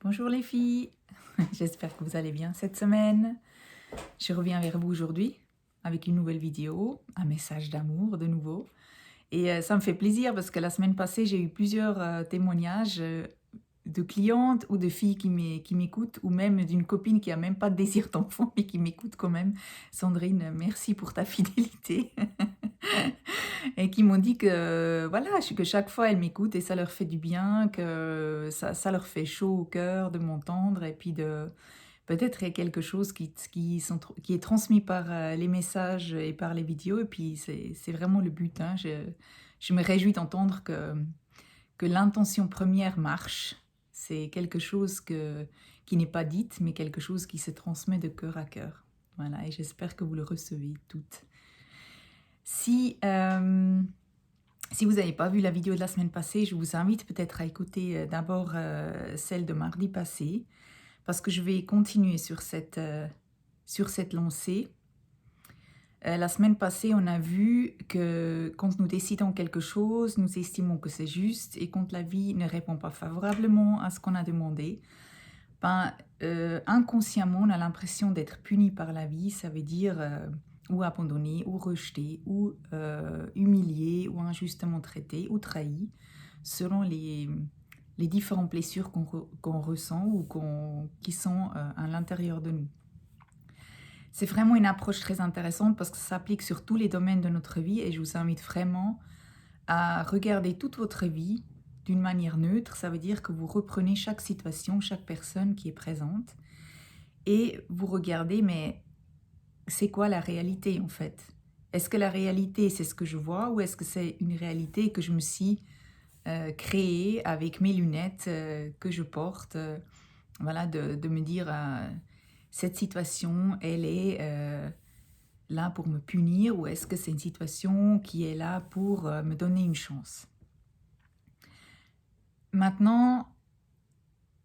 Bonjour les filles, j'espère que vous allez bien cette semaine. Je reviens vers vous aujourd'hui avec une nouvelle vidéo, un message d'amour de nouveau. Et ça me fait plaisir parce que la semaine passée, j'ai eu plusieurs témoignages de clientes ou de filles qui m'écoutent ou même d'une copine qui a même pas de désir d'enfant mais qui m'écoute quand même. Sandrine, merci pour ta fidélité. Et qui m'ont dit que, voilà, que chaque fois elles m'écoutent et ça leur fait du bien, que ça leur fait chaud au cœur de m'entendre et puis de peut-être il y a quelque chose qui est transmis par les messages et par les vidéos et puis c'est vraiment le but, hein. Je me réjouis d'entendre que l'intention première marche. C'est quelque chose qui n'est pas dite, mais quelque chose qui se transmet de cœur à cœur. Voilà, et j'espère que vous le recevez toutes. Si, si vous n'avez pas vu la vidéo de la semaine passée, je vous invite peut-être à écouter d'abord celle de mardi passé, parce que je vais continuer sur cette lancée. La semaine passée, on a vu que quand nous décidons quelque chose, nous estimons que c'est juste, et quand la vie ne répond pas favorablement à ce qu'on a demandé, inconsciemment, on a l'impression d'être puni par la vie. Ça veut dire ou abandonné, ou rejeté, ou humilié, ou injustement traité, ou trahi, selon les différentes blessures qu'on ressent ou qui sont à l'intérieur de nous. C'est vraiment une approche très intéressante parce que ça s'applique sur tous les domaines de notre vie et je vous invite vraiment à regarder toute votre vie d'une manière neutre. Ça veut dire que vous reprenez chaque situation, chaque personne qui est présente et vous regardez, mais c'est quoi la réalité en fait? Est-ce que la réalité, c'est ce que je vois ou est-ce que c'est une réalité que je me suis créée avec mes lunettes que je porte voilà, de me dire, cette situation, elle est là pour me punir ou est-ce que c'est une situation qui est là pour me donner une chance? Maintenant,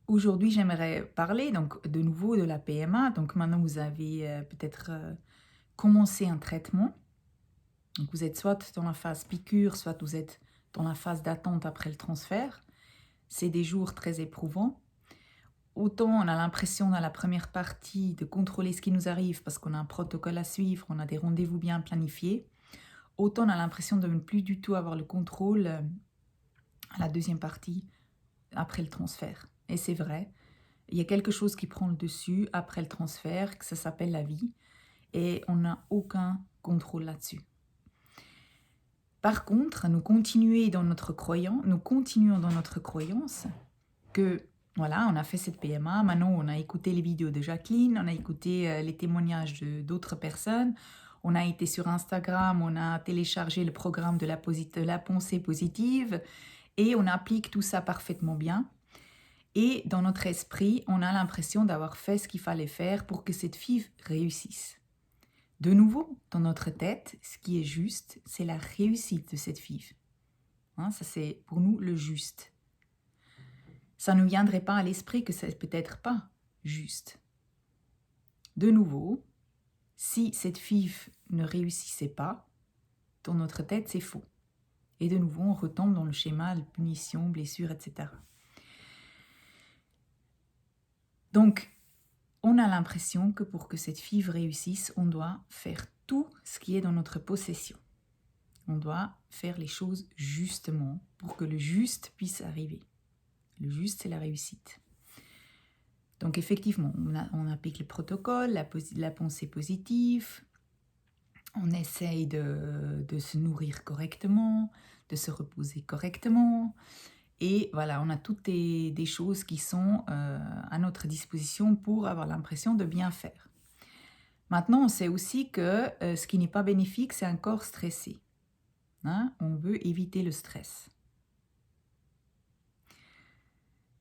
aujourd'hui, j'aimerais parler donc de nouveau de la PMA. Donc maintenant, vous avez peut-être commencé un traitement. Donc vous êtes soit dans la phase piqûre, soit vous êtes dans la phase d'attente après le transfert. C'est des jours très éprouvants. Autant on a l'impression dans la première partie de contrôler ce qui nous arrive parce qu'on a un protocole à suivre, on a des rendez-vous bien planifiés, autant on a l'impression de ne plus du tout avoir le contrôle à la deuxième partie après le transfert. Et c'est vrai, il y a quelque chose qui prend le dessus après le transfert, que ça s'appelle la vie, et on n'a aucun contrôle là-dessus. Par contre, nous continuons dans notre croyance que voilà, on a fait cette PMA, maintenant on a écouté les vidéos de Jacqueline, on a écouté les témoignages d'autres personnes, on a été sur Instagram, on a téléchargé le programme de la pensée positive et on applique tout ça parfaitement bien. Et dans notre esprit, on a l'impression d'avoir fait ce qu'il fallait faire pour que cette fille réussisse. De nouveau, dans notre tête, ce qui est juste, c'est la réussite de cette fille. Hein, ça, c'est pour nous le juste. Ça ne viendrait pas à l'esprit que c'est peut-être pas juste. De nouveau, si cette fille ne réussissait pas, dans notre tête, c'est faux. Et de nouveau, on retombe dans le schéma de punition, blessure, etc. Donc, on a l'impression que pour que cette fille réussisse, on doit faire tout ce qui est dans notre possession. On doit faire les choses justement pour que le juste puisse arriver. Le juste, c'est la réussite. Donc effectivement, on applique le protocole, la pensée positive, on essaye de se nourrir correctement, de se reposer correctement. Et voilà, on a toutes des choses qui sont à notre disposition pour avoir l'impression de bien faire. Maintenant, on sait aussi que ce qui n'est pas bénéfique, c'est un corps stressé. Hein? On veut éviter le stress.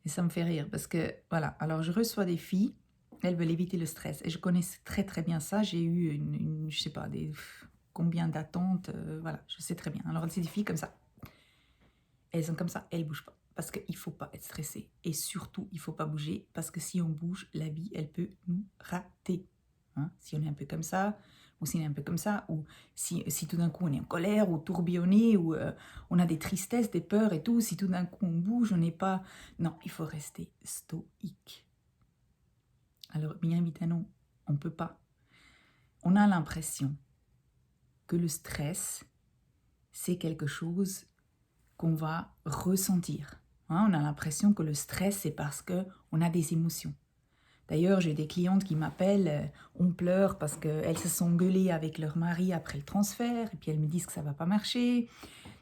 Et ça me fait rire parce que, voilà, alors je reçois des filles, elles veulent éviter le stress. Et je connais très très bien ça. J'ai eu je sais pas, combien d'attentes, voilà, je sais très bien. Alors c'est des filles comme ça. Elles sont comme ça, elles bougent pas. Parce qu'il ne faut pas être stressé. Et surtout, il ne faut pas bouger parce que si on bouge, la vie, elle peut nous rater. Hein? Si on est un peu comme ça, ou si on est un peu comme ça, ou si tout d'un coup on est en colère, ou tourbillonné, ou on a des tristesses, des peurs et tout, si tout d'un coup on bouge, on n'est pas... Non, il faut rester stoïque. Alors, bien évidemment, on ne peut pas. On a l'impression que le stress, c'est quelque chose qu'on va ressentir. Hein, on a l'impression que le stress, c'est parce qu'on a des émotions. D'ailleurs, j'ai des clientes qui m'appellent, on pleure parce qu'elles se sont gueulées avec leur mari après le transfert, et puis elles me disent que ça ne va pas marcher.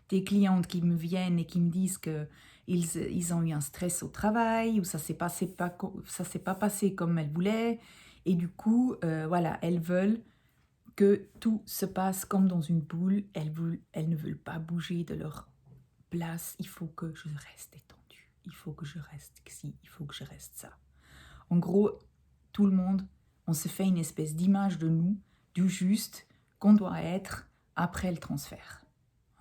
Des clientes qui me viennent et qui me disent qu'ils ont eu un stress au travail, ou ça ne s'est pas passé comme elles voulaient, et du coup, voilà, elles veulent que tout se passe comme dans une boule, elles ne veulent pas bouger de leur place, il faut que je reste détendue, il faut que je reste ci, il faut que je reste ça. En gros, tout le monde, on se fait une espèce d'image de nous, du juste qu'on doit être après le transfert.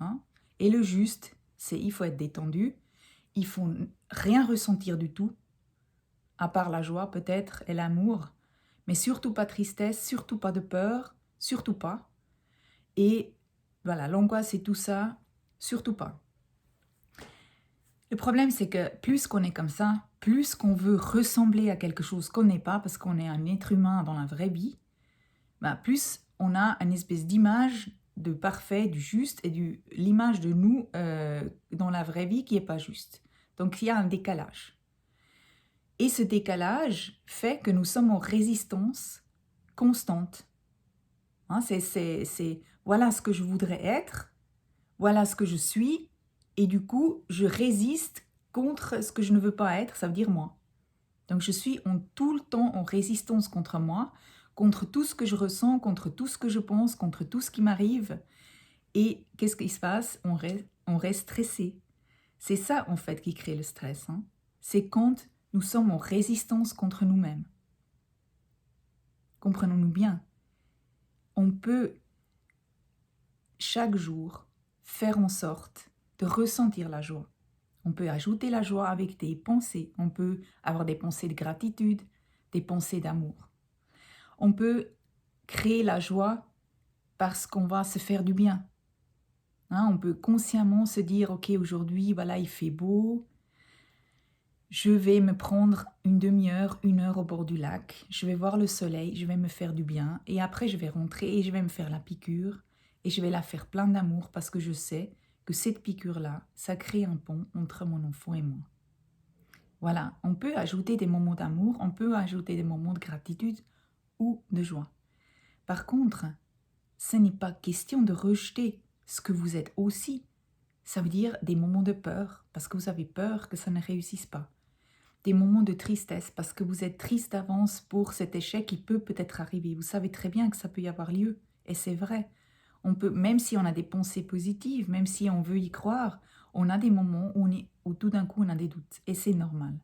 Hein? Et le juste, c'est il faut être détendu, il faut rien ressentir du tout, à part la joie peut-être et l'amour, mais surtout pas de tristesse, surtout pas de peur, surtout pas. Et voilà, l'angoisse et tout ça, surtout pas. Le problème, c'est que plus qu'on est comme ça, plus qu'on veut ressembler à quelque chose qu'on n'est pas, parce qu'on est un être humain dans la vraie vie, plus on a une espèce d'image de parfait, du juste, et l'image de nous dans la vraie vie qui n'est pas juste. Donc il y a un décalage. Et ce décalage fait que nous sommes en résistance constante. Hein, c'est voilà ce que je voudrais être, voilà ce que je suis, et du coup, je résiste contre ce que je ne veux pas être, ça veut dire moi. Donc je suis tout le temps en résistance contre moi, contre tout ce que je ressens, contre tout ce que je pense, contre tout ce qui m'arrive. Et qu'est-ce qui se passe? On reste stressé. C'est ça, en fait, qui crée le stress. Hein. C'est quand nous sommes en résistance contre nous-mêmes. Comprenons-nous bien. On peut, chaque jour, faire en sorte de ressentir la joie. On peut ajouter la joie avec des pensées. On peut avoir des pensées de gratitude, des pensées d'amour. On peut créer la joie parce qu'on va se faire du bien. Hein, on peut consciemment se dire, ok, aujourd'hui, voilà, il fait beau. Je vais me prendre une demi-heure, 1 heure au bord du lac. Je vais voir le soleil, je vais me faire du bien. Et après, je vais rentrer et je vais me faire la piqûre. Et je vais la faire plein d'amour parce que je sais que cette piqûre-là, ça crée un pont entre mon enfant et moi. Voilà, on peut ajouter des moments d'amour, on peut ajouter des moments de gratitude ou de joie. Par contre, ce n'est pas question de rejeter ce que vous êtes aussi. Ça veut dire des moments de peur, parce que vous avez peur que ça ne réussisse pas. Des moments de tristesse, parce que vous êtes triste d'avance pour cet échec qui peut peut-être arriver. Vous savez très bien que ça peut y avoir lieu, et c'est vrai. On peut, même si on a des pensées positives, même si on veut y croire, on a des moments où tout d'un coup on a des doutes, et c'est normal.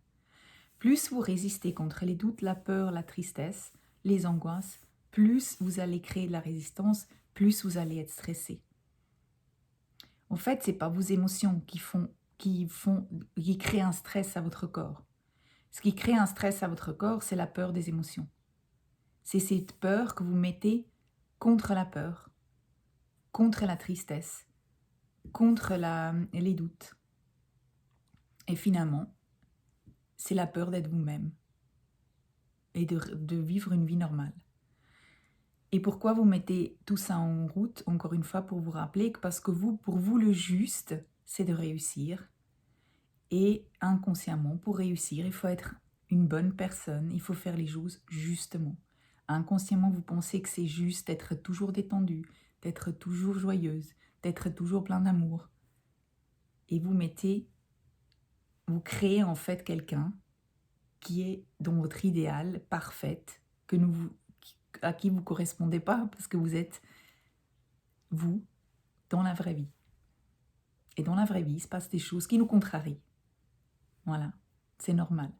Plus vous résistez contre les doutes, la peur, la tristesse, les angoisses, plus vous allez créer de la résistance, plus vous allez être stressé. En fait, ce n'est pas vos émotions qui créent un stress à votre corps. Ce qui crée un stress à votre corps, c'est la peur des émotions. C'est cette peur que vous mettez contre la peur, contre la tristesse, contre les doutes. Et finalement, c'est la peur d'être vous-même et de vivre une vie normale. Et pourquoi vous mettez tout ça en route, encore une fois, pour vous rappeler que parce que pour vous, le juste, c'est de réussir. Et inconsciemment, pour réussir, il faut être une bonne personne, il faut faire les choses justement. Inconsciemment, vous pensez que c'est juste d'être toujours détendu, d'être toujours joyeuse, d'être toujours plein d'amour. Et vous créez en fait quelqu'un qui est dans votre idéal parfaite, à qui vous ne correspondez pas, parce que vous êtes vous dans la vraie vie. Et dans la vraie vie, il se passe des choses qui nous contrarient. Voilà, c'est normal.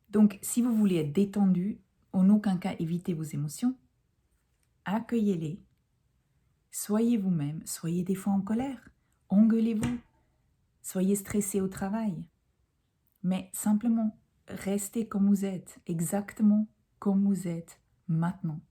Donc, si vous voulez être détendu, en aucun cas évitez vos émotions, accueillez-les, soyez vous-même, soyez des fois en colère, engueulez-vous, soyez stressé au travail, mais simplement restez comme vous êtes, exactement comme vous êtes maintenant.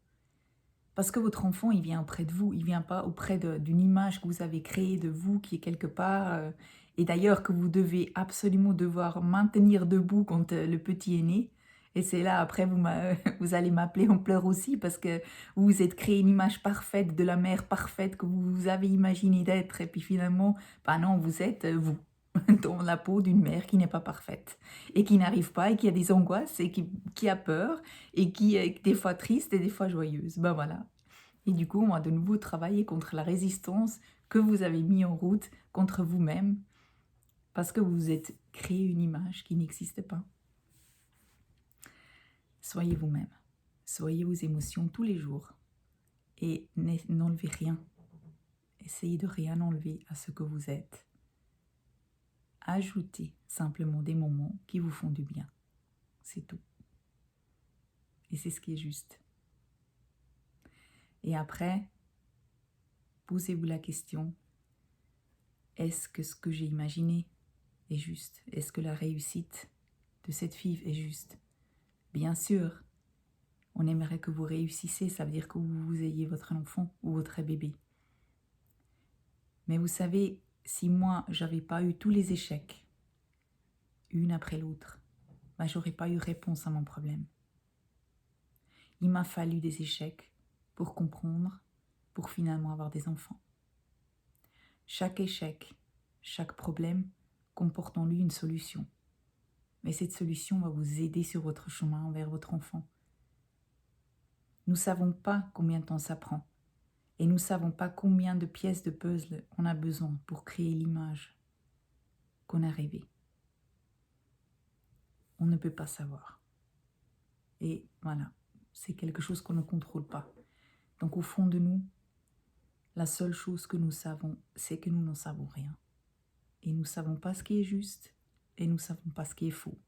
Parce que votre enfant, il vient auprès de vous, il vient pas auprès d'une image que vous avez créée de vous qui est quelque part, et d'ailleurs que vous devez absolument devoir maintenir debout quand le petit est né. Et c'est là, après, vous allez m'appeler en pleurs aussi parce que vous vous êtes créé une image parfaite de la mère parfaite que vous avez imaginé d'être. Et puis finalement, bah non, vous êtes vous, dans la peau d'une mère qui n'est pas parfaite et qui n'arrive pas et qui a des angoisses et qui a peur et qui est des fois triste et des fois joyeuse. Ben voilà. Et du coup, on va de nouveau travailler contre la résistance que vous avez mis en route contre vous-même parce que vous vous êtes créé une image qui n'existe pas. Soyez vous-même. Soyez vos émotions tous les jours et n'enlevez rien. Essayez de rien enlever à ce que vous êtes. Ajoutez simplement des moments qui vous font du bien. C'est tout. Et c'est ce qui est juste. Et après, posez-vous la question, est-ce que ce que j'ai imaginé est juste? Est-ce que la réussite de cette fille est juste? Bien sûr, on aimerait que vous réussissiez, ça veut dire que vous ayez votre enfant ou votre bébé. Mais vous savez, si moi, j'avais pas eu tous les échecs, une après l'autre, ben, j'aurais pas eu réponse à mon problème. Il m'a fallu des échecs pour comprendre, pour finalement avoir des enfants. Chaque échec, chaque problème comporte en lui une solution. Mais cette solution va vous aider sur votre chemin vers votre enfant. Nous ne savons pas combien de temps ça prend. Et nous ne savons pas combien de pièces de puzzle on a besoin pour créer l'image qu'on a rêvée. On ne peut pas savoir. Et voilà, c'est quelque chose qu'on ne contrôle pas. Donc au fond de nous, la seule chose que nous savons, c'est que nous n'en savons rien. Et nous ne savons pas ce qui est juste et nous ne savons pas ce qui est faux.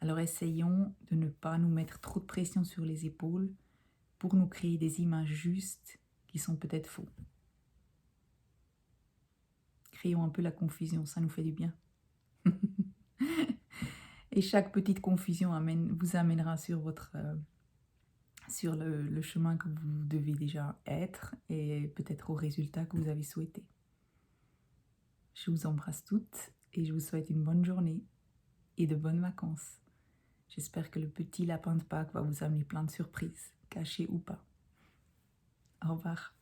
Alors essayons de ne pas nous mettre trop de pression sur les épaules pour nous créer des images justes qui sont peut-être faux. Créons un peu la confusion, ça nous fait du bien. Et chaque petite confusion vous amènera sur le chemin que vous devez déjà être et peut-être au résultat que vous avez souhaité. Je vous embrasse toutes et je vous souhaite une bonne journée et de bonnes vacances. J'espère que le petit lapin de Pâques va vous amener plein de surprises, cachées ou pas. Au revoir.